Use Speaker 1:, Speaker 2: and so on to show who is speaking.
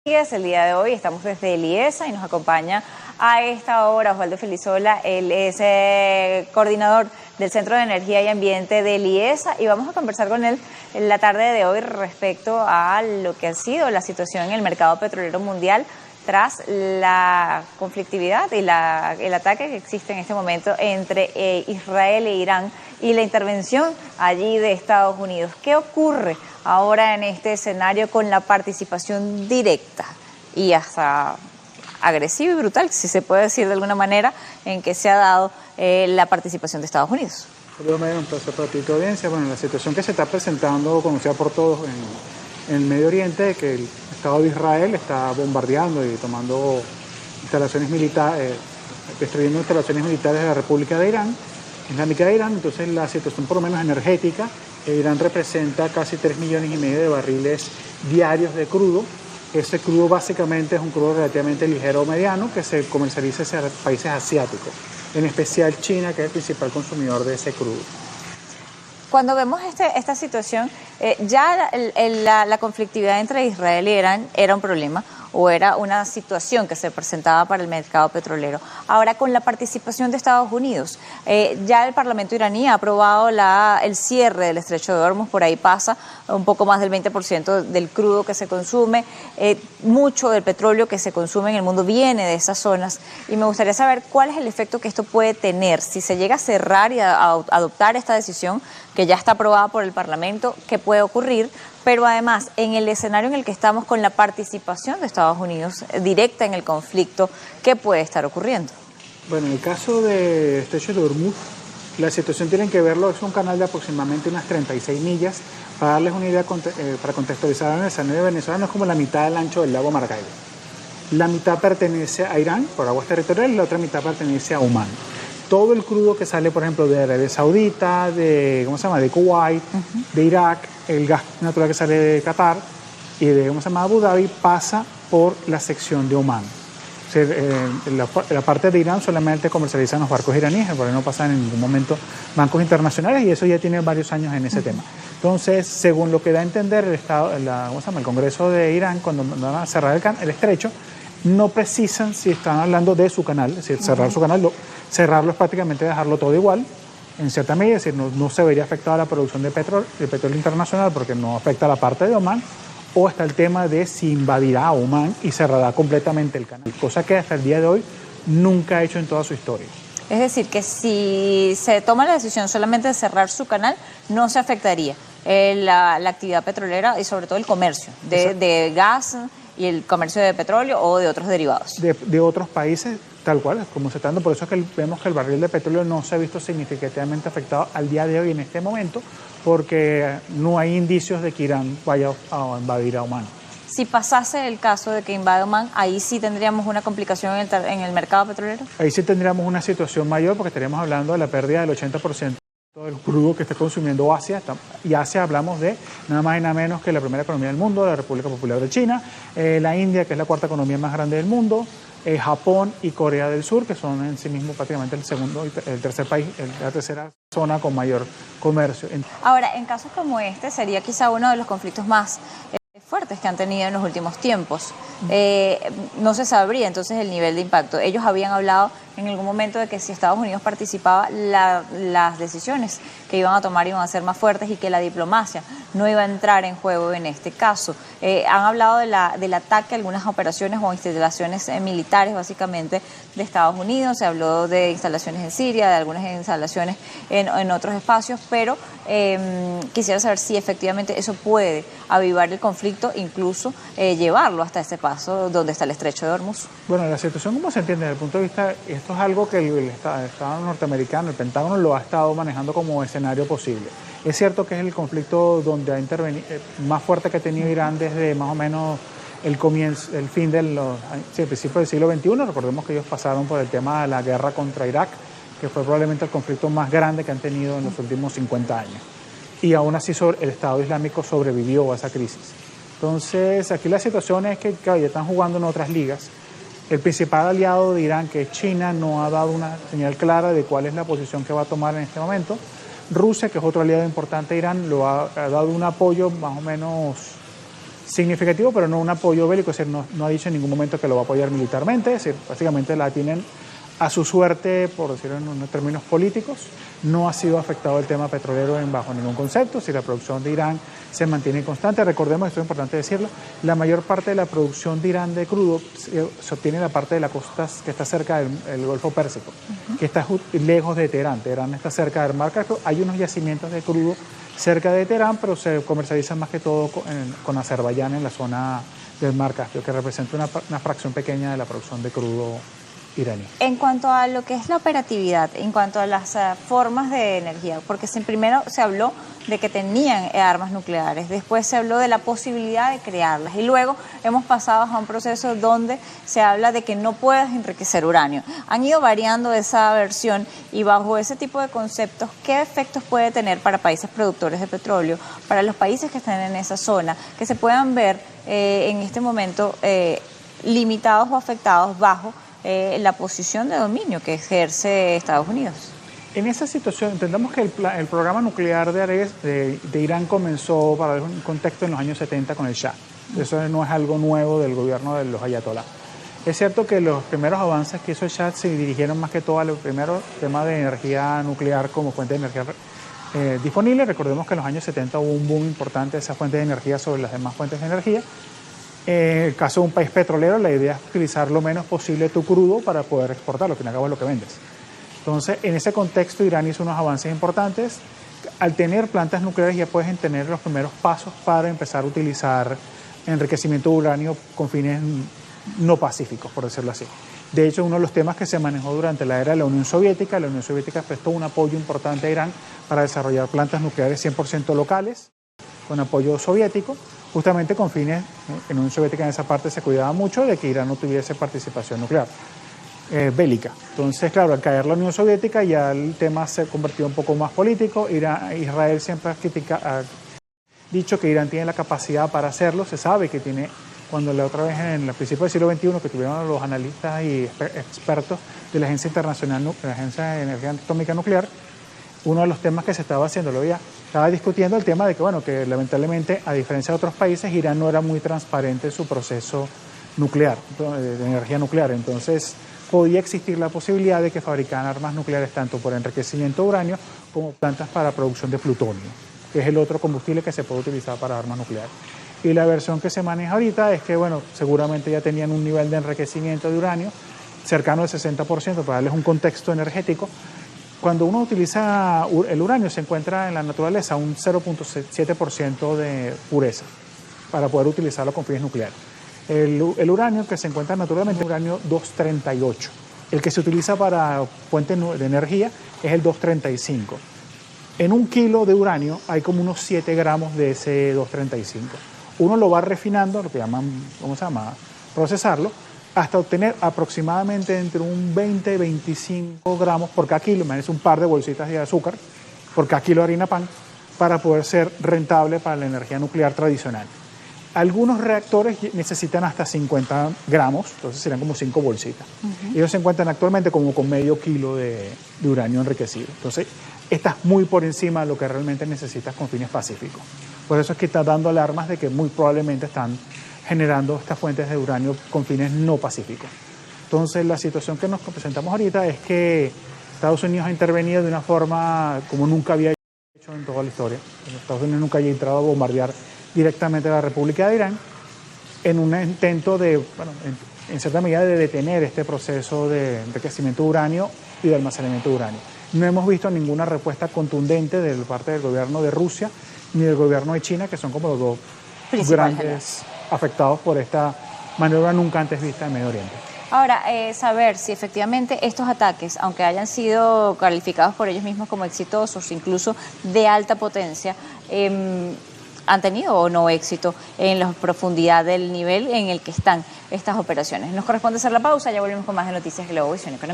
Speaker 1: El día de hoy estamos desde Liesa y nos acompaña a esta hora Osvaldo Felizola. Él es coordinador del Centro de Energía y Ambiente de Liesa y vamos a conversar con él en la tarde de hoy respecto a lo que ha sido la situación en el mercado petrolero mundial tras la conflictividad y el ataque que existe en este momento entre Israel e Irán y la intervención allí de Estados Unidos. ¿Qué ocurre ahora en este escenario con la participación directa y hasta agresiva y brutal, si se puede decir de alguna manera, en que se ha dado la participación de Estados Unidos?
Speaker 2: Saludos, un placer para ti, tu audiencia. Bueno, la situación que se está presentando, conocida por todos en el Medio Oriente, que el Estado de Israel está bombardeando y tomando instalaciones militares, destruyendo instalaciones militares de la República de Irán, Islámica de Irán. Entonces la situación por lo menos energética, Irán representa casi 3,5 millones de barriles diarios de crudo. Ese crudo básicamente es un crudo relativamente ligero o mediano que se comercializa hacia países asiáticos, en especial China, que es el principal consumidor de ese crudo.
Speaker 1: Cuando vemos esta situación, ya la conflictividad entre Israel y Irán era un problema o era una situación que se presentaba para el mercado petrolero. Ahora, con la participación de Estados Unidos, ya el Parlamento iraní ha aprobado el cierre del Estrecho de Hormuz. Por ahí pasa un poco más del 20% del crudo que se consume. Mucho del petróleo que se consume en el mundo viene de esas zonas. Y me gustaría saber cuál es el efecto que esto puede tener. Si se llega a cerrar y a adoptar esta decisión, que ya está aprobada por el Parlamento, ¿qué puede ocurrir? Pero además, en el escenario en el que estamos con la participación de Estados Unidos directa en el conflicto, ¿qué puede estar ocurriendo?
Speaker 2: Bueno, en el caso de Estrecho de Hormuz, la situación tienen que verlo, es un canal de aproximadamente unas 36 millas. Para darles una idea, para contextualizar en el escenario de Venezuela, no es como la mitad del ancho del lago Maracaibo. La mitad pertenece a Irán, por aguas territoriales, y la otra mitad pertenece a Omán. Todo el crudo que sale, por ejemplo, de Arabia Saudita, de Kuwait, de Irak, el gas natural que sale de Qatar y de Abu Dhabi pasa por la sección de Omán. O sea, la parte de Irán solamente comercializan los barcos iraníes, porque no pasan en ningún momento bancos internacionales y eso ya tiene varios años en ese tema. Entonces, según lo que da a entender el Congreso de Irán, cuando van a cerrar el estrecho, no precisan si están hablando de su canal, es decir, cerrar su canal, cerrarlo es prácticamente dejarlo todo igual, en cierta medida, es decir, no se vería afectada la producción de petróleo internacional porque no afecta a la parte de Omán, o está el tema de si invadirá Omán y cerrará completamente el canal, cosa que hasta el día de hoy nunca ha hecho en toda su historia.
Speaker 1: Es decir, que si se toma la decisión solamente de cerrar su canal, no se afectaría la actividad petrolera y sobre todo el comercio de gas y el comercio de petróleo o de otros derivados.
Speaker 2: De otros países, tal cual, como se está dando. Por eso es que vemos que el barril de petróleo no se ha visto significativamente afectado al día de hoy en este momento, porque no hay indicios de que Irán vaya a invadir a Omán.
Speaker 1: Si pasase el caso de que invade Omán, ahí sí tendríamos una complicación en el mercado petrolero.
Speaker 2: Ahí sí tendríamos una situación mayor porque estaríamos hablando de la pérdida del 80% del crudo que está consumiendo Asia, y Asia hablamos de nada más y nada menos que la primera economía del mundo, la República Popular de China, la India, que es la cuarta economía más grande del mundo, Japón y Corea del Sur, que son en sí mismos prácticamente el segundo y el tercer país, la tercera zona con mayor comercio.
Speaker 1: Ahora, en casos como este, sería quizá uno de los conflictos más fuertes que han tenido en los últimos tiempos. No se sabría entonces el nivel de impacto. Ellos habían hablado en algún momento de que si Estados Unidos participaba, las decisiones que iban a tomar iban a ser más fuertes y que la diplomacia no iba a entrar en juego en este caso. Han hablado del ataque a algunas operaciones o instalaciones militares básicamente de Estados Unidos, se habló de instalaciones en Siria, de algunas instalaciones en otros espacios, pero quisiera saber si efectivamente eso puede avivar el conflicto, incluso llevarlo hasta ese paso donde está el Estrecho de Hormuz.
Speaker 2: Bueno, la situación, como se entiende desde el punto de vista, esto es algo que el Estado norteamericano, el Pentágono, lo ha estado manejando como escenario posible. Es cierto que es el conflicto donde ha intervenido más fuerte que ha tenido Irán desde más o menos el fin del principio del siglo XXI. Recordemos que ellos pasaron por el tema de la guerra contra Irak, que fue probablemente el conflicto más grande que han tenido en los últimos 50 años. Y aún así el Estado Islámico sobrevivió a esa crisis. Entonces, aquí la situación es que ya están jugando en otras ligas. El principal aliado de Irán, que es China, no ha dado una señal clara de cuál es la posición que va a tomar en este momento. Rusia, que es otro aliado importante de Irán, ha dado un apoyo más o menos significativo, pero no un apoyo bélico, es decir, no ha dicho en ningún momento que lo va a apoyar militarmente, es decir, básicamente la tienen a su suerte, por decirlo en unos términos políticos. No ha sido afectado el tema petrolero bajo ningún concepto, si la producción de Irán se mantiene constante. Recordemos, esto es importante decirlo, la mayor parte de la producción de Irán de crudo se obtiene en la parte de la costa que está cerca del Golfo Pérsico, que está lejos de Teherán. Teherán está cerca del Mar Caspio. Hay unos yacimientos de crudo cerca de Teherán, pero se comercializan más que todo con Azerbaiyán en la zona del Mar Caspio, que representa una fracción pequeña de la producción de crudo iraní.
Speaker 1: En cuanto a lo que es la operatividad, en cuanto a las formas de energía, porque primero se habló de que tenían armas nucleares, después se habló de la posibilidad de crearlas y luego hemos pasado a un proceso donde se habla de que no puedes enriquecer uranio. Han ido variando esa versión y bajo ese tipo de conceptos, ¿qué efectos puede tener para países productores de petróleo, para los países que están en esa zona, que se puedan ver en este momento limitados o afectados bajo la posición de dominio que ejerce Estados Unidos?
Speaker 2: En esa situación, entendamos que el programa nuclear de Irán comenzó, para dar un contexto, en los años 70 con el Shah. Eso no es algo nuevo del gobierno de los ayatolá. Es cierto que los primeros avances que hizo el Shah se dirigieron más que todo al primero tema de energía nuclear como fuente de energía disponible. Recordemos que en los años 70 hubo un boom importante de esa fuente de energía sobre las demás fuentes de energía. En el caso de un país petrolero, la idea es utilizar lo menos posible tu crudo para poder exportarlo, que al fin y al cabo es lo que vendes. Entonces, en ese contexto, Irán hizo unos avances importantes. Al tener plantas nucleares ya puedes tener los primeros pasos para empezar a utilizar enriquecimiento de uranio con fines no pacíficos, por decirlo así. De hecho, uno de los temas que se manejó durante la era de la Unión Soviética prestó un apoyo importante a Irán para desarrollar plantas nucleares 100% locales, con apoyo soviético, justamente con fines, en la Unión Soviética en esa parte se cuidaba mucho de que Irán no tuviese participación nuclear bélica. Entonces, claro, al caer la Unión Soviética ya el tema se convirtió un poco más político. Israel siempre ha dicho que Irán tiene la capacidad para hacerlo. Se sabe que tiene, cuando la otra vez en el principio del siglo XXI, que tuvieron los analistas y expertos de la Agencia Internacional, la Agencia de Energía Atómica Nuclear, uno de los temas que se estaba haciendo, estaba discutiendo el tema de que, bueno, que lamentablemente, a diferencia de otros países, Irán no era muy transparente en su proceso nuclear, de energía nuclear. Entonces, podía existir la posibilidad de que fabricaran armas nucleares tanto por enriquecimiento de uranio como plantas para producción de plutonio, que es el otro combustible que se puede utilizar para armas nucleares. Y la versión que se maneja ahorita es que, bueno, seguramente ya tenían un nivel de enriquecimiento de uranio cercano al 60%, para darles un contexto energético. Cuando uno utiliza el uranio se encuentra en la naturaleza un 0.7% de pureza para poder utilizarlo con fines nucleares. El uranio que se encuentra naturalmente es el uranio 238. El que se utiliza para fuente de energía es el 235. En un kilo de uranio hay como unos 7 gramos de ese 235. Uno lo va refinando, lo que llaman, procesarlo, hasta obtener aproximadamente entre un 20 y 25 gramos por cada kilo, es un par de bolsitas de azúcar por cada kilo de harina pan, para poder ser rentable para la energía nuclear tradicional. Algunos reactores necesitan hasta 50 gramos, entonces serían como 5 bolsitas. Ellos se encuentran actualmente como con medio kilo de uranio enriquecido. Entonces, estás muy por encima de lo que realmente necesitas con fines pacíficos. Por eso es que está dando alarmas de que muy probablemente están generando estas fuentes de uranio con fines no pacíficos. Entonces, la situación que nos presentamos ahorita es que Estados Unidos ha intervenido de una forma como nunca había hecho en toda la historia. Estados Unidos nunca había entrado a bombardear directamente a la República de Irán en un intento de, bueno, en cierta medida de detener este proceso de enriquecimiento de uranio y de almacenamiento de uranio. No hemos visto ninguna respuesta contundente de parte del gobierno de Rusia ni del gobierno de China, que son como los dos grandes afectados por esta maniobra nunca antes vista en Medio Oriente.
Speaker 1: Ahora, saber si efectivamente estos ataques, aunque hayan sido calificados por ellos mismos como exitosos, incluso de alta potencia, han tenido o no éxito en la profundidad del nivel en el que están estas operaciones. Nos corresponde hacer la pausa, ya volvemos con más de Noticias Globovisión Económica.